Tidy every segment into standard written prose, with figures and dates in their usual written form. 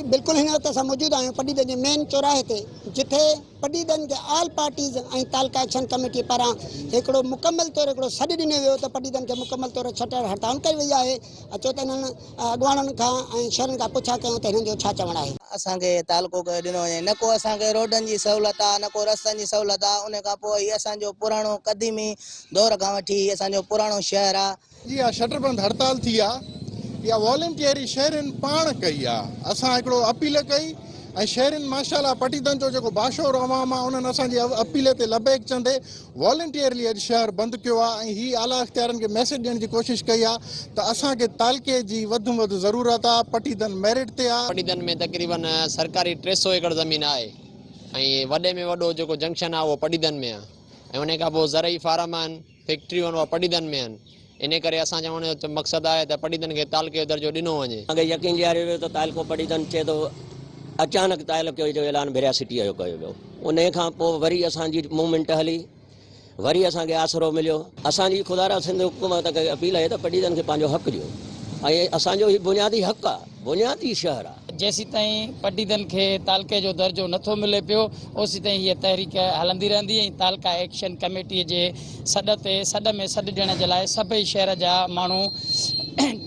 बिल्कुल हिन वक्त असां मौजूद आहियूं पटीदन जे मेन चौराहे ते, जिथे पटीदन के ऑल पार्टीज़ ऐं तालका एक्शन कमेटी पारां हिकिड़ो मुकम्मल तौर हिकिड़ो सॾु ॾिनो वियो त पटीदन के मुकम्मल तौर छटर हड़ताल कई वई आहे। अचो त हिननि अॻुवाणनि खां ऐं शहरनि खां पुछा कयूं त हिननि जो छा चवणु आहे। असांखे तालको ॾिनो वञे, न को असांखे रोडनि जी सहूलियत आहे, न को रस्तनि जी सहूलियत आहे। उन खां पोइ हीउ असांजो पुराणो क़दीमी दौर खां वठी असांजो पुराणो शहर आहे। जी शटर बंद हड़ताल थी आहे, इहा वॉलंटियरी शहरनि पाण कई आहे। असां हिकिड़ो अपील कई ऐं शहरनि माशाल्लाह पटीदन जो जेको बाशोर अवाम आहे उन्हनि असांजी अपील ते लबैक चंदे वॉलंटियरली अॼु शहर बंदि कयो आहे। ऐं हीअ आला इख्तियारनि खे मैसेज ॾियण जी कोशिशि कई आहे त असांखे तालके जी वधि में वधि ज़रूरत आहे। पटीदन मेरिट ते आहे। पटीदन में तक़रीबन सरकारी 300 एकड़ ज़मीन आहे ऐं वॾे में वॾो जेको जंक्शन आहे उहो पटीदन में आहे ऐं उन खां पोइ ज़रई फार्म आहिनि, फैक्ट्रियूं आहिनि, उहा पटीदन में आहिनि। इन करे असां चवण जो मक़सदु आहे त पटीदन खे तालके जो दर्जो ॾिनो वञे। अगर यकीन ॾियारियो वियो त तालको पटीदन चए थो अचानक तालके जो ऐलान वेरासिटीअ जो कयो वियो। उन खां पोइ वरी असांजी मूवमेंट हली, वरी असांखे आसरो मिलियो। असांजी खुदारा सिंध हुकूमत खे अपील आहे त पटीदन खे पंहिंजो हक़ ॾियो ऐं असांजो ही बुनियादी हक़ आहे, बुनियादी शहर आहे। जेसी ताईं पटीदन के तालके जो दर्जो नथो मिले पियो ओसी ताईं ये तहरीक हलंदी रहंदी ऐं तालका एक्शन कमेटी जे सॾ में सॾु ॾियण जे लाइ सभई शहर जा माण्हू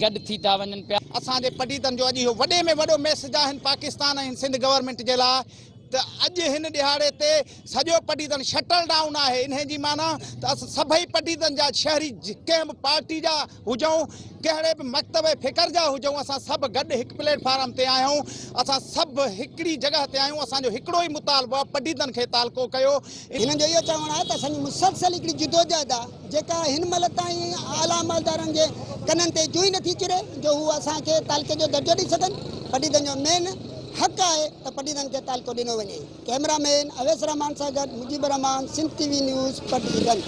गॾु थी था वञनि पिया। असांजे पटीदन जो अॼु इहो वॾे में वॾो मैसेज आहे पाकिस्तान ऐं सिंध गवर्नमेंट जे लाइ त अॼु हिन ॾिहाड़े ते सॼो पटीदन शटल डाउन आहे। इन जी माना त असां सभई पटीदन जा शहरी कंहिं बि पार्टी जा हुजूं, कहिड़े बि मकतब फ़िकर जा हुजूं, असां सभु गॾु हिकु प्लेटफार्म ते आहियूं। असां सभु हिकिड़ी जॻह ते आहियूं। असांजो हिकिड़ो ई मुतालबो आहे पटीदन खे तालको कयो। हिननि जो इहो चवणु आहे त असांजी मुसलसल हिकिड़ी जिदोजहद आहे जेका हिन महिल ताईं आला अमलदारनि जे कननि ते जुई नथी चिरे जो हू असांखे तालके जो दर्जो ॾेई सघनि। पटीदन जो मेन हक़ आहे त पटीदन खे तालको ॾिनो वञे। कैमरामैन अवैस रहमान सां गॾु मुजीब रहमान, सिंध TV न्यूज़, पटीदन।